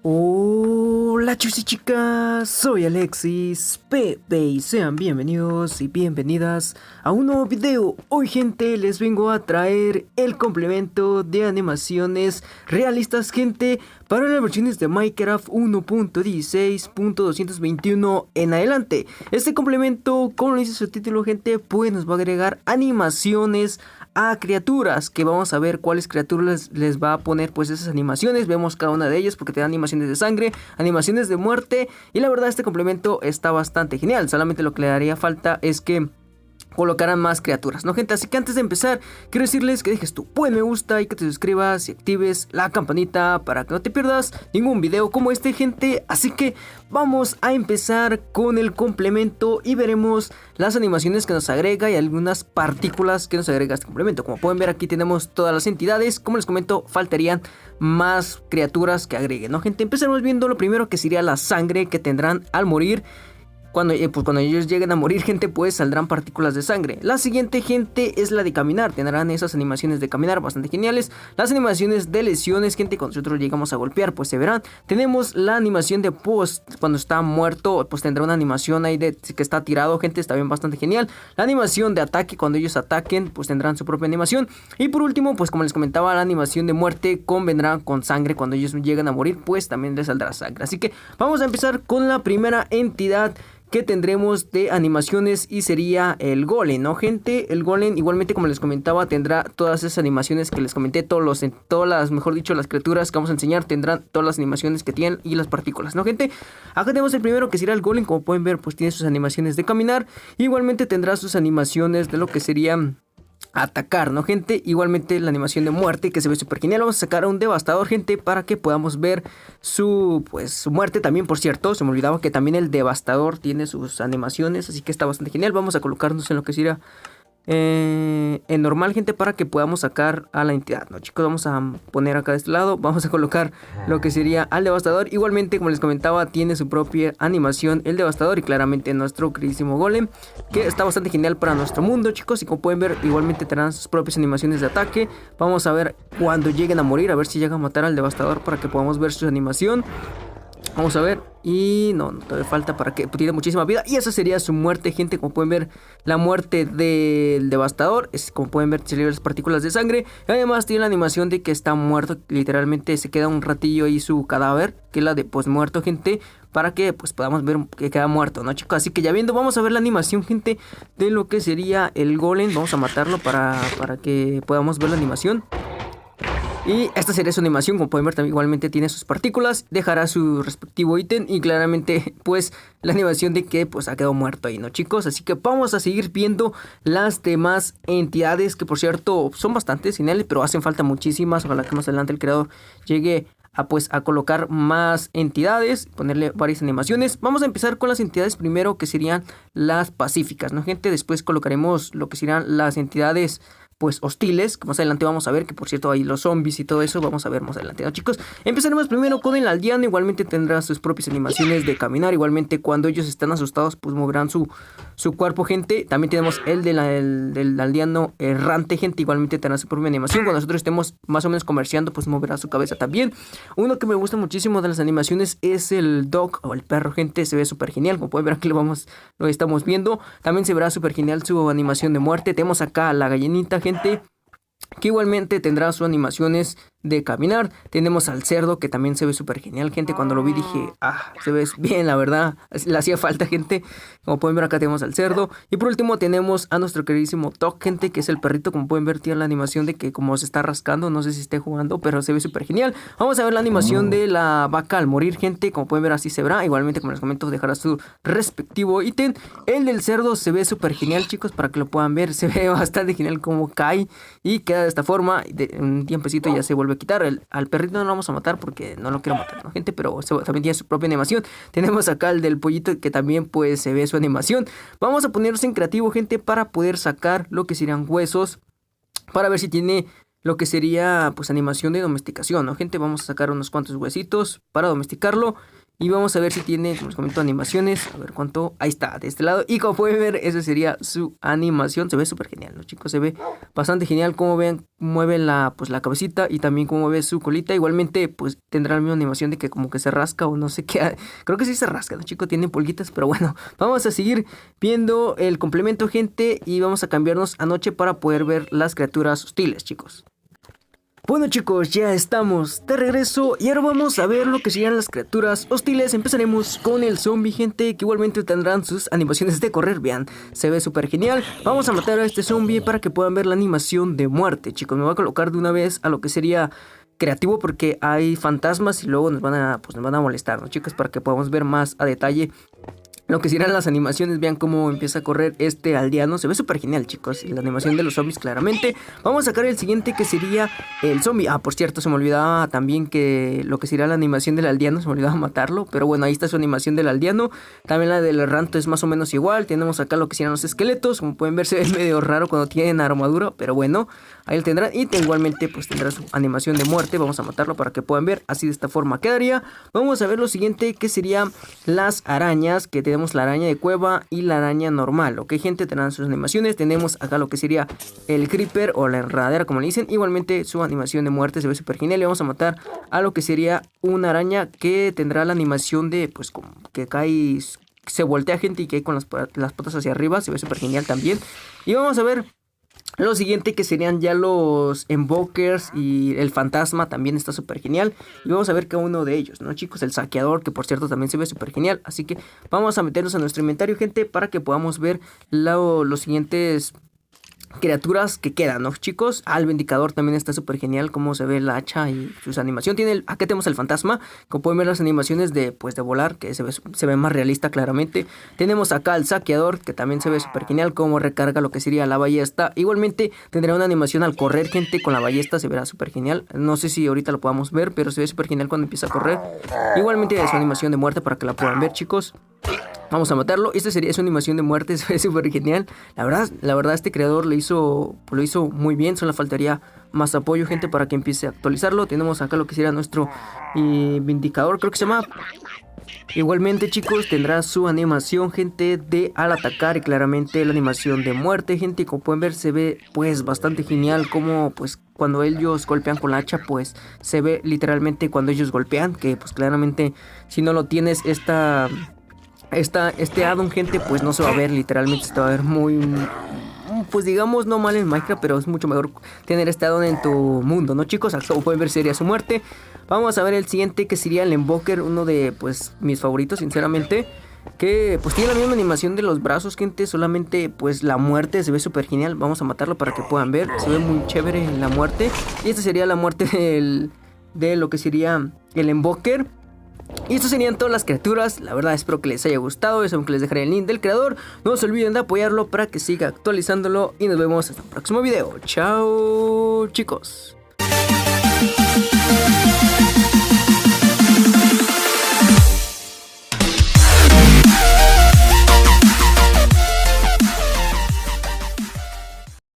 Hola chicos y chicas, soy Alexis Pepe y sean bienvenidos y bienvenidas a un nuevo video. Hoy gente les vengo a traer el complemento de animaciones realistas gente para las versiones de Minecraft 1.16.221 en adelante. Este complemento, como lo dice su título gente, pues nos va a agregar animaciones a criaturas, que vamos a ver cuáles criaturas les va a poner pues esas animaciones. Vemos cada una de ellas porque te da animaciones de sangre, animaciones de muerte, y la verdad este complemento está bastante genial. Solamente lo que le daría falta es que colocarán más criaturas, ¿no gente? Así que antes de empezar quiero decirles que dejes tu buen me gusta y que te suscribas y actives la campanita para que no te pierdas ningún video como este gente. Así que vamos a empezar con el complemento y veremos las animaciones que nos agrega y algunas partículas que nos agrega este complemento. Como pueden ver aquí tenemos todas las entidades. Como les comento, faltarían más criaturas que agreguen, ¿no gente? Empezaremos viendo lo primero, que sería la sangre que tendrán al morir. Cuando ellos lleguen a morir gente, pues saldrán partículas de sangre. La siguiente gente es la de caminar. Tendrán esas animaciones de caminar bastante geniales. Las animaciones de lesiones gente, cuando nosotros llegamos a golpear pues se verán. Tenemos la animación de post, cuando está muerto pues tendrá una animación ahí de que está tirado gente, está bien bastante genial. La animación de ataque, cuando ellos ataquen pues tendrán su propia animación. Y por último pues como les comentaba, la animación de muerte vendrá con sangre. Cuando ellos lleguen a morir pues también les saldrá sangre. Así que vamos a empezar con la primera entidad que tendremos de animaciones y sería el golem, ¿no gente? El golem igualmente, como les comentaba, tendrá todas esas animaciones que les comenté, mejor dicho, las criaturas que vamos a enseñar tendrán todas las animaciones que tienen y las partículas, ¿no gente? Acá tenemos el primero, que será el golem. Como pueden ver pues tiene sus animaciones de caminar, igualmente tendrá sus animaciones de lo que sería atacar, ¿no gente? Igualmente la animación de muerte, que se ve súper genial. Vamos a sacar a un devastador gente para que podamos ver su muerte también. Por cierto, se me olvidaba que también el devastador tiene sus animaciones, así que está bastante genial. Vamos a colocarnos en lo que sería en normal gente, para que podamos sacar a la entidad, ¿no chicos? Vamos a poner acá de este lado, vamos a colocar lo que sería al devastador. Igualmente, como les comentaba, tiene su propia animación el devastador, y claramente nuestro queridísimo golem, que está bastante genial para nuestro mundo chicos. Y como pueden ver, igualmente tendrán sus propias animaciones de ataque. Vamos a ver cuando lleguen a morir, a ver si llega a matar al devastador para que podamos ver su animación. Vamos a ver, y no, todavía falta para que tiene muchísima vida. Y esa sería su muerte gente. Como pueden ver, la muerte del devastador es, como pueden ver, se le ven las partículas de sangre. Y además tiene la animación de que está muerto, literalmente se queda un ratillo ahí su cadáver, que es la de pues muerto gente, para que pues podamos ver que queda muerto, ¿no chicos? Así que ya viendo, vamos a ver la animación gente de lo que sería el golem. Vamos a matarlo para que podamos ver la animación. Y esta sería su animación. Como pueden ver, también igualmente tiene sus partículas, dejará su respectivo ítem y claramente pues la animación de que pues ha quedado muerto ahí, ¿no chicos? Así que vamos a seguir viendo las demás entidades, que por cierto son bastantes geniales, pero hacen falta muchísimas. Ojalá que más adelante el creador llegue a colocar más entidades, ponerle varias animaciones. Vamos a empezar con las entidades primero, que serían las pacíficas, ¿no gente? Después colocaremos lo que serían las entidades pues hostiles, que más adelante vamos a ver, que por cierto hay los zombies y todo eso, vamos a ver más adelante, ¿no chicos? Empezaremos primero con el aldeano. Igualmente tendrá sus propias animaciones de caminar. Igualmente cuando ellos están asustados pues moverán su cuerpo gente. También tenemos el del aldeano errante gente, igualmente tendrá su propia animación. Cuando nosotros estemos más o menos comerciando pues moverá su cabeza también. Uno que me gusta muchísimo de las animaciones es el dog o el perro gente, se ve súper genial. Como pueden ver aquí lo estamos viendo. También se verá súper genial su animación de muerte. Tenemos acá a la gallinita gente, que igualmente tendrá sus animaciones de caminar. Tenemos al cerdo, que también se ve súper genial gente. Cuando lo vi dije, se ve bien, la verdad, le hacía falta gente. Como pueden ver, acá tenemos al cerdo. Y por último tenemos a nuestro queridísimo Toc gente, que es el perrito. Como pueden ver, tiene la animación de que como se está rascando, no sé si esté jugando, pero se ve súper genial. Vamos a ver la animación de la vaca al morir gente. Como pueden ver, así se verá. Igualmente, como les comento, dejará su respectivo ítem. El del cerdo se ve súper genial chicos, para que lo puedan ver. Se ve bastante genial como cae y queda de esta forma. Un tiempecito ya se vuelve a quitar. Al perrito no lo vamos a matar porque no lo quiero matar, ¿no gente? Pero también tiene su propia animación. Tenemos acá el del pollito, que también pues se ve su animación. Vamos a ponernos en creativo gente, para poder sacar lo que serían huesos, para ver si tiene lo que sería pues animación de domesticación, ¿no gente? Vamos a sacar unos cuantos huesitos para domesticarlo. Y vamos a ver si tiene, como les comento, animaciones. A ver cuánto. Ahí está, de este lado. Y como pueden ver, esa sería su animación. Se ve súper genial, ¿no, chicos? Se ve bastante genial. Como ven, mueve la cabecita y también como mueve su colita. Igualmente, pues tendrá la misma animación de que como que se rasca o no sé qué. Creo que sí se rasca, ¿no, chicos? Tiene pulguitas, pero bueno. Vamos a seguir viendo el complemento, gente. Y vamos a cambiarnos a noche para poder ver las criaturas hostiles, chicos. Bueno, chicos, ya estamos de regreso y ahora vamos a ver lo que serían las criaturas hostiles. Empezaremos con el zombie, gente, que igualmente tendrán sus animaciones de correr. Vean, se ve súper genial. Vamos a matar a este zombie para que puedan ver la animación de muerte, chicos. Me voy a colocar de una vez a lo que sería creativo porque hay fantasmas y luego nos van a molestar, ¿no, chicos? Para que podamos ver más a detalle lo que serán las animaciones. Vean cómo empieza a correr este aldeano. Se ve súper genial, chicos. Y la animación de los zombies, claramente. Vamos a sacar el siguiente, que sería el zombie. Ah, por cierto, se me olvidaba también que lo que sería la animación del aldeano. Se me olvidaba matarlo. Pero bueno, ahí está su animación del aldeano. También la del errante es más o menos igual. Tenemos acá lo que serían los esqueletos. Como pueden ver, se ve medio raro cuando tienen armadura. Pero bueno, ahí lo tendrán. Y igualmente, pues tendrá su animación de muerte. Vamos a matarlo para que puedan ver. Así de esta forma quedaría. Vamos a ver lo siguiente, que serían las arañas. Que tenemos la araña de cueva y la araña normal. Ok, gente, tendrán sus animaciones. Tenemos acá lo que sería el creeper o la enredadera, como le dicen. Igualmente su animación de muerte se ve súper genial. Y vamos a matar a lo que sería una araña que tendrá la animación de, pues, como que cae, se voltea, gente, y cae con las patas hacia arriba. Se ve súper genial también. Y vamos a ver lo siguiente, que serían ya los invokers y el fantasma. También está súper genial. Y vamos a ver cada uno de ellos, ¿no, chicos? El saqueador, que por cierto también se ve súper genial. Así que vamos a meternos a nuestro inventario, gente, para que podamos ver los siguientes criaturas que quedan, ¿no, chicos? El Vindicador también está súper genial. Cómo se ve la hacha y su animación. Acá tenemos el fantasma. Como pueden ver, las animaciones de volar, que se ve más realista, claramente. Tenemos acá el saqueador, que también se ve súper genial. Cómo recarga lo que sería la ballesta. Igualmente tendrá una animación al correr, gente. Con la ballesta se verá súper genial. No sé si ahorita lo podamos ver, pero se ve súper genial cuando empieza a correr. Igualmente su animación de muerte para que la puedan ver, chicos. Vamos a matarlo. Esta sería su animación de muerte. Se ve súper genial. La verdad, este creador lo hizo muy bien. Solo faltaría más apoyo, gente, para que empiece a actualizarlo. Tenemos acá lo que sería nuestro Vindicador, creo que se llama. Igualmente, chicos, tendrá su animación, gente, de al atacar. Y claramente la animación de muerte, gente. Y como pueden ver, se ve pues bastante genial. Como pues cuando ellos golpean con la hacha, pues se ve literalmente cuando ellos golpean. Que pues claramente, si no lo tienes este addon, gente, pues no se va a ver. Literalmente se va a ver muy, pues digamos, no mal en Minecraft, pero es mucho mejor tener este addon en tu mundo, ¿no, chicos? Como pueden ver, sería su muerte. Vamos a ver el siguiente, que sería el Invoker, uno de pues mis favoritos, sinceramente. Que pues tiene la misma animación de los brazos, gente. Solamente pues la muerte se ve súper genial. Vamos a matarlo para que puedan ver. Se ve muy chévere la muerte. Y esta sería la muerte de lo que sería el Invoker. Y estas serían todas las criaturas. La verdad, espero que les haya gustado. Eso, aunque les dejaré el link del creador. No se olviden de apoyarlo para que siga actualizándolo. Y nos vemos hasta el próximo video. Chao, chicos.